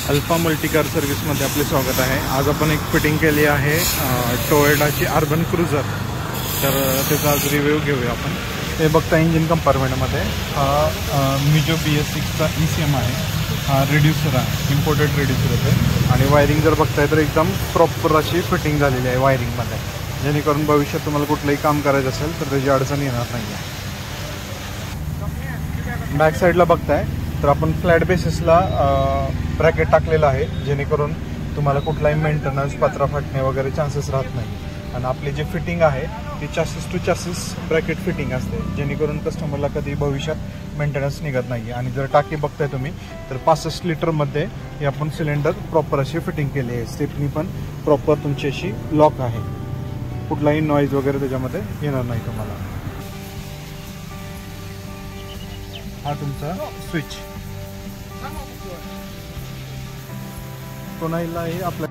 Alpha Multicar सर्व्हिसमध्ये आपले स्वागत आहे। आज आपण एक फिटिंग केली आहे टोयोटाची अर्बन क्रुझर। तर त्याचा आज रिव्ह्यू घेऊया आपण। हे बघता इंजिन कंपार्टमेंटमध्ये हा मिजो BS6चा ECM आहे। हा रिड्यूसर आहे, इम्पोर्टेड रिड्यूसर आहे। आणि वायरिंग जर बघताय तर एकदम प्रॉपर अशी फिटिंग झालेली आहे वायरिंगमध्ये, जेणेकरून भविष्यात तुम्हाला कुठलंही काम करायचं असेल तर त्याची अडचण येणार नाही आहे। बॅक साईडला बघताय तर आपण फ्लॅट बेसिसला ब्रॅकेट टाकलेला आहे, जेणेकरून तुम्हाला कुठलाही मेंटेनन्स, पत्रा फाटणे वगैरे चान्सेस राहत नाही। आणि आपली जी फिटिंग आहे ती chassis to chassis bracket fitting असते, जेणेकरून कस्टमरला कधी भविष्यात मेंटेनन्स निघत नाही। आणि जर टाकी बघताय तुम्ही तर 65 लिटरमध्ये हे आपण सिलेंडर प्रॉपर अशी फिटिंग केली आहे। स्टेपनी पण प्रॉपर तुमची अशी लॉक आहे, कुठलाही नॉईज वगैरे त्याच्यामध्ये येणार नाही तुम्हाला। हा तुमचा स्विच कोणालाही आपल्या